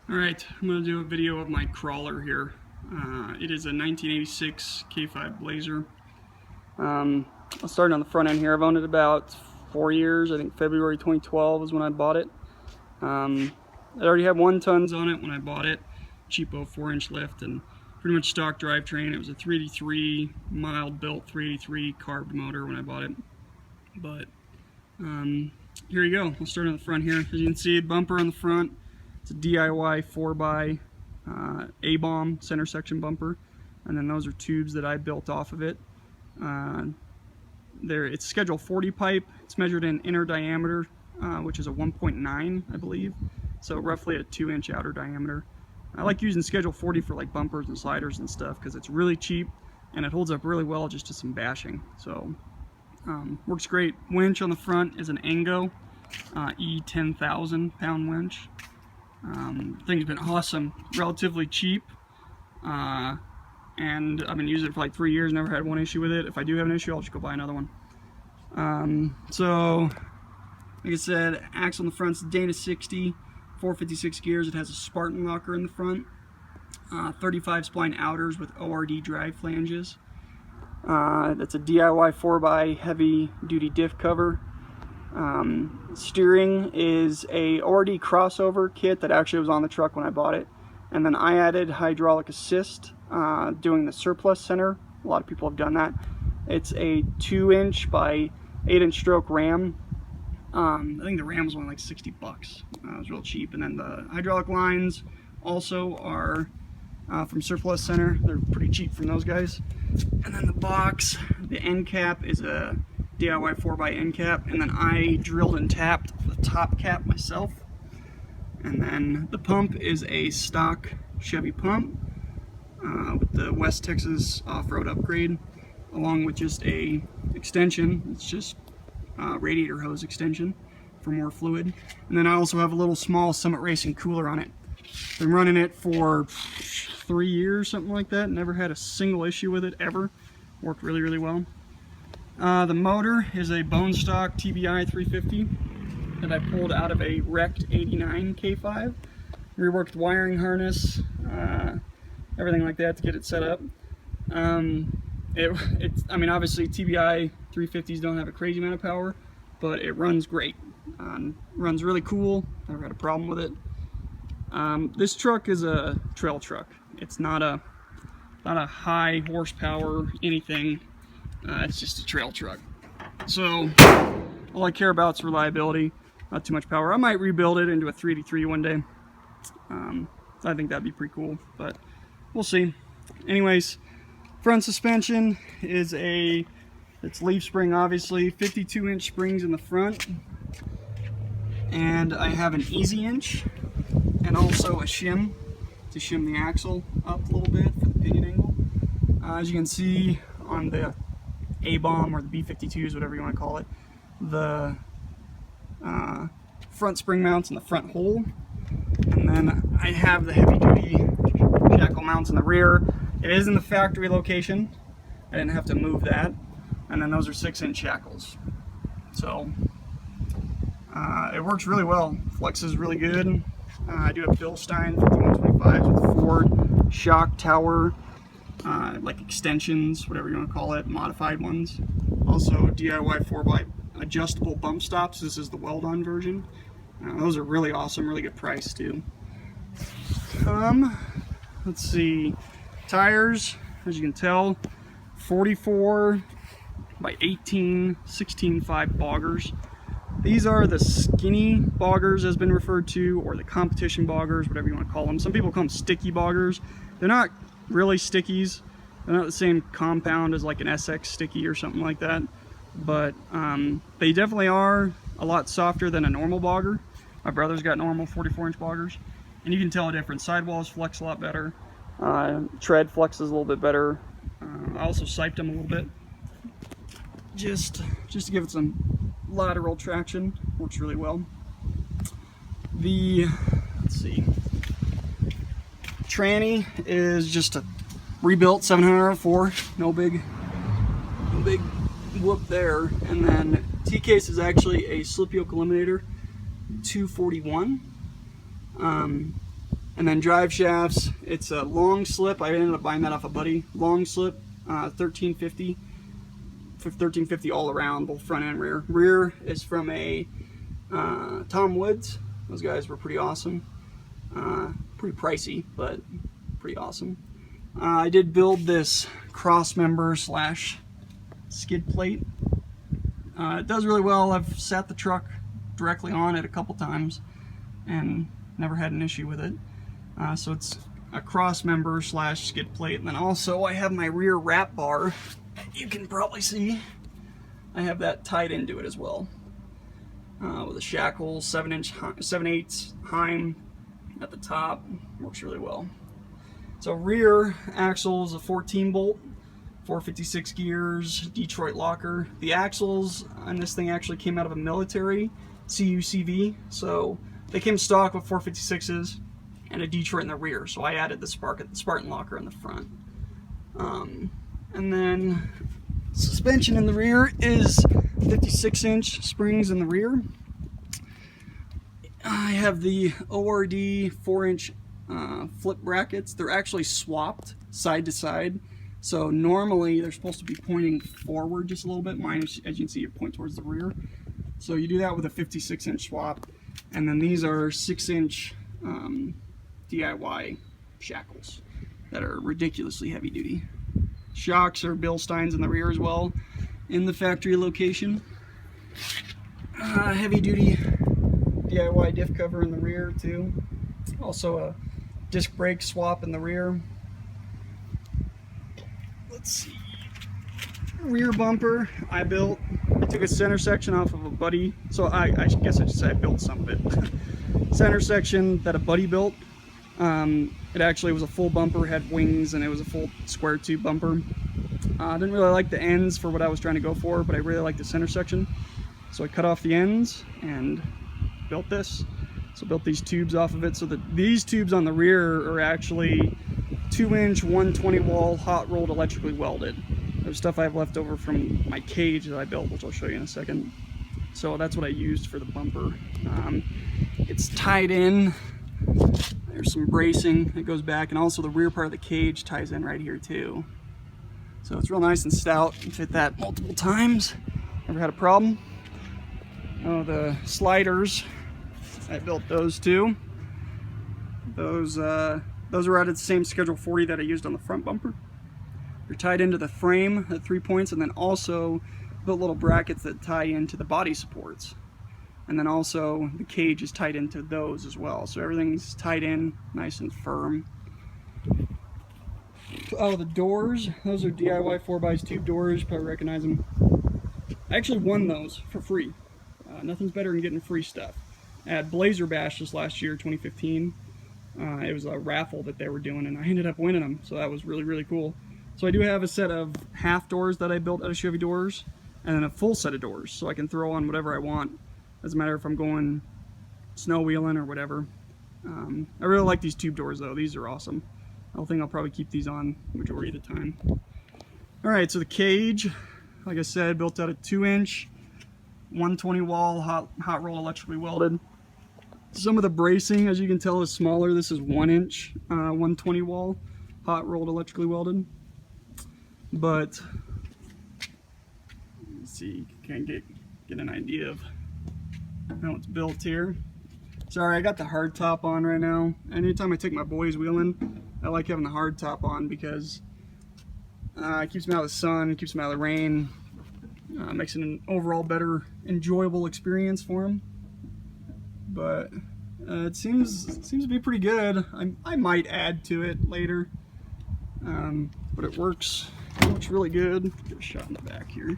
Alright, I'm going to do a video of my crawler here. It is a 1986 K5 Blazer. I'll start on the front end here. I've owned it about 4 years. I think February 2012 is when I bought it. I already had 1 tons on it when I bought it. Cheapo 4-inch lift and pretty much stock drivetrain. It was a 383, mild built 383 carb motor when I bought it. But here you go. We'll start on the front here. As you can see, bumper on the front. It's a DIY 4x A-bomb center section bumper, and then those are tubes that I built off of it. It's schedule 40 pipe. It's measured in inner diameter, which is a 1.9, I believe, so roughly a 2-inch outer diameter. I like using schedule 40 for like bumpers and sliders and stuff because it's really cheap and it holds up really well just to some bashing. So works great. Winch on the front is an Ango E10,000 pound winch. Thing's been awesome, relatively cheap, and I've been using it for like 3 years, never had one issue with it. If I do have an issue, I'll just go buy another one. So, like I said, axle on the front's Dana 60, 456 gears. It has a Spartan locker in the front, 35 spline outers with ORD drive flanges. That's a DIY 4x heavy duty diff cover. Steering is a ORD crossover kit that actually was on the truck when I bought it, and then I added hydraulic assist doing the surplus center. A lot of people have done that. It's a 2-inch by 8-inch stroke ram. I think the ram was only like 60 bucks. It was real cheap. And then the hydraulic lines also are from surplus center. They're pretty cheap from those guys. And then the box, the end cap is a DIY 4x end cap, and then I drilled and tapped the top cap myself. And then the pump is a stock Chevy pump with the West Texas off-road upgrade, along with just a extension. It's just radiator hose extension for more fluid. And then I also have a little small Summit Racing cooler on it. Been running it for 3 years, something like that. Never had a single issue with it ever. Worked really, really well. The motor is a bone stock TBI 350 that I pulled out of a wrecked 89 K5. Reworked wiring harness, everything like that to get it set up. I mean, obviously TBI 350s don't have a crazy amount of power, but it runs great. Runs really cool. Never had a problem with it. This truck is a trail truck. It's not a high horsepower anything. It's just a trail truck. So all I care about is reliability, not too much power. I might rebuild it into a 383 one day. I think that'd be pretty cool, but we'll see. Anyways, front suspension is it's leaf spring, obviously, 52-inch springs in the front, and I have an easy inch and also a shim to shim the axle up a little bit for the pinion angle. As you can see on the A-bomb or the B52s, whatever you want to call it, the front spring mounts in the front hole, and then I have the heavy duty shackle mounts in the rear. It is in the factory location. I didn't have to move that. And then those are 6-inch shackles. So it works really well. Flex is really good. I do have Bilstein 5125s with Ford shock tower, like extensions, whatever you want to call it, modified ones. Also DIY 4x adjustable bump stops. This is the weld-on version. Those are really awesome, really good price too. Let's see, tires, as you can tell, 44 by 18, 16.5 boggers. These are the skinny boggers, as been referred to, or the competition boggers, whatever you want to call them. Some people call them sticky boggers. They're not really stickies. They're not the same compound as like an SX sticky or something like that, but they definitely are a lot softer than a normal bogger. My brother's got normal 44-inch boggers, and you can tell a difference. Sidewalls flex a lot better. Tread flexes a little bit better. I also siped them a little bit, just to give it some lateral traction. Works really well. Let's see, tranny is just a rebuilt 704. No big whoop there. And then T-case is actually a slip yoke eliminator 241. And then drive shafts, it's a long slip. I ended up buying that off a buddy. Long slip, 1350 all around, both front and rear. Rear is from a Tom Woods. Those guys were pretty awesome. Pretty pricey, but pretty awesome. I did build this cross member slash skid plate. It does really well. I've sat the truck directly on it a couple times and never had an issue with it. So it's a cross member slash skid plate. And then also I have my rear wrap bar. You can probably see I have that tied into it as well. With a shackle, 7/8 Heim at the top. Works really well. So rear axle is a 14 bolt, 456 gears, Detroit locker. The axles on this thing actually came out of a military CUCV, so they came stock with 456s and a Detroit in the rear. So I added the Spartan locker in the front. And then suspension in the rear is 56-inch springs in the rear. I have the ORD 4-inch flip brackets. They're actually swapped side to side. So normally they're supposed to be pointing forward just a little bit. Mine, as you can see, it points towards the rear. So you do that with a 56-inch swap. And then these are 6-inch DIY shackles that are ridiculously heavy duty. Shocks are Bilsteins in the rear as well, in the factory location. Heavy duty DIY diff cover in the rear too. Also a disc brake swap in the rear. Let's see. Rear bumper I built. I took a center section off of a buddy. So I guess I should say I built some of it. Center section that a buddy built. It actually was a full bumper, had wings, and it was a full square tube bumper. I didn't really like the ends for what I was trying to go for, but I really liked the center section. So I cut off the ends and built this. So built these tubes off of it. So these tubes on the rear are actually 2-inch 120 wall hot rolled electrically welded. There's stuff I have left over from my cage that I built, which I'll show you in a second. So that's what I used for the bumper. It's tied in. There's some bracing that goes back, and also the rear part of the cage ties in right here too. So it's real nice and stout. You fit that multiple times. Never had a problem. Oh, the sliders, I built those too. Those are out at the same Schedule 40 that I used on the front bumper. They're tied into the frame at 3 points, and then also built little brackets that tie into the body supports. And then also the cage is tied into those as well. So everything's tied in nice and firm. Oh, the doors, those are DIY 4x tube doors. You probably recognize them. I actually won those for free. Nothing's better than getting free stuff. I had Blazer Bash this last year, 2015. It was a raffle that they were doing, and I ended up winning them. So that was really, really cool. So I do have a set of half doors that I built out of Chevy doors, and then a full set of doors, so I can throw on whatever I want. Doesn't matter if I'm going snow wheeling or whatever. I really like these tube doors though. These are awesome. I think I'll probably keep these on the majority of the time. Alright, so the cage, like I said, built out of 2-inch 120 wall hot roll electrically welded. Some of the bracing, as you can tell, is smaller. This is 1-inch 120 wall hot rolled electrically welded. But let's see, you can get an idea of how it's built here. Sorry, I got the hard top on right now. Anytime I take my boys wheeling, I like having the hard top on because it keeps them out of the sun, it keeps them out of the rain, makes it an overall better, enjoyable experience for them. But it seems to be pretty good. I might add to it later, but it works really good. Get a shot in the back here.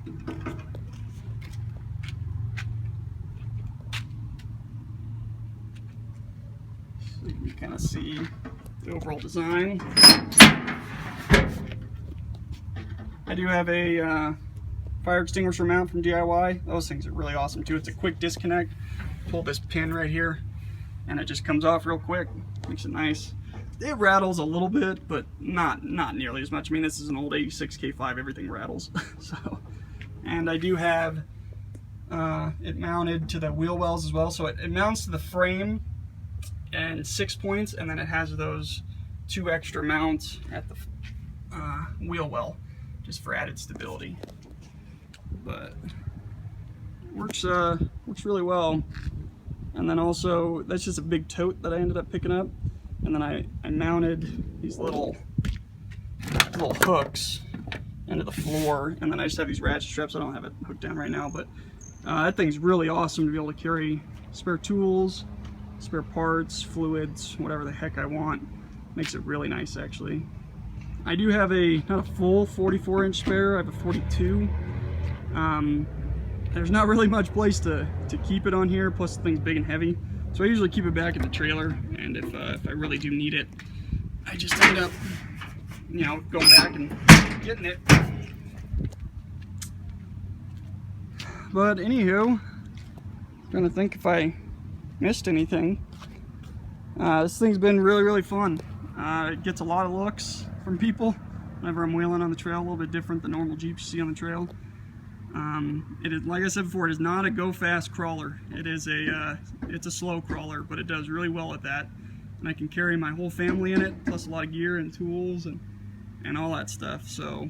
So you can kind of see the overall design. I do have a fire extinguisher mount from DIY. Those things are really awesome too. It's a quick disconnect. Pull this pin right here and it just comes off real quick. Makes it nice. It rattles a little bit, but not nearly as much. I mean, this is an old 86 K5, everything rattles. So, and I do have it mounted to the wheel wells as well. So it mounts to the frame and 6 points, and then it has those 2 extra mounts at the wheel well, just for added stability. But works really well. And then also, that's just a big tote that I ended up picking up, and then I mounted these little hooks into the floor, and then I just have these ratchet straps. I don't have it hooked down right now, but that thing's really awesome to be able to carry spare tools, spare parts, fluids, whatever the heck I want. Makes it really nice, actually. I do have not a full 44-inch spare, I have a 42. There's not really much place to keep it on here, plus the thing's big and heavy. So I usually keep it back in the trailer, and if I really do need it, I just end up, you know, going back and getting it. But anywho, trying to think if I missed anything. This thing's been really fun. It gets a lot of looks from people whenever I'm wheeling on the trail, a little bit different than normal Jeeps you see on the trail. It is, like I said before, it is not a go fast crawler. It is it's a slow crawler, but it does really well at that. And I can carry my whole family in it, plus a lot of gear and tools and all that stuff. So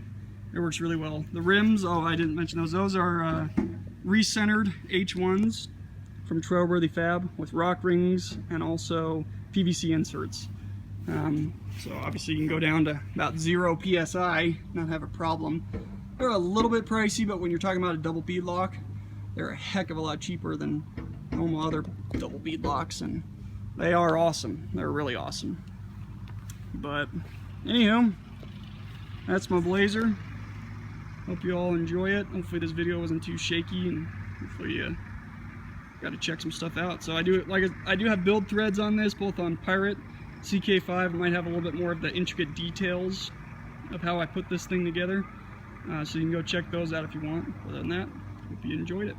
it works really well. The rims, oh, I didn't mention those. Those are recentered H1s from Trailworthy Fab with rock rings and also PVC inserts. So obviously you can go down to about 0 PSI, not have a problem. They're a little bit pricey, but when you're talking about a double bead lock, they're a heck of a lot cheaper than normal other double bead locks, and they are awesome. They're really awesome. But anywho, that's my Blazer. Hope you all enjoy it. Hopefully this video wasn't too shaky, and hopefully you got to check some stuff out. So I do have build threads on this, both on Pirate, CK5. I might have a little bit more of the intricate details of how I put this thing together. So you can go check those out if you want. Other than that, hope you enjoyed it.